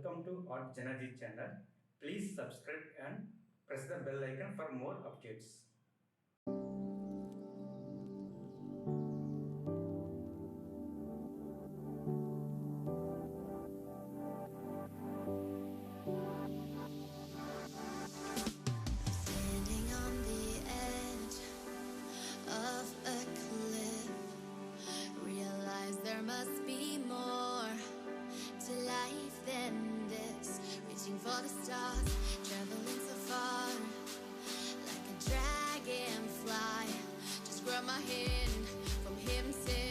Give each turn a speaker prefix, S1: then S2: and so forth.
S1: welcome to artjanag channel. Please subscribe and press the bell icon for more updates.
S2: Standing on the edge of a cliff, realize there must be more to life than this. Reaching for the stars, traveling so far, like a dragonfly. Just grab my hand from here and say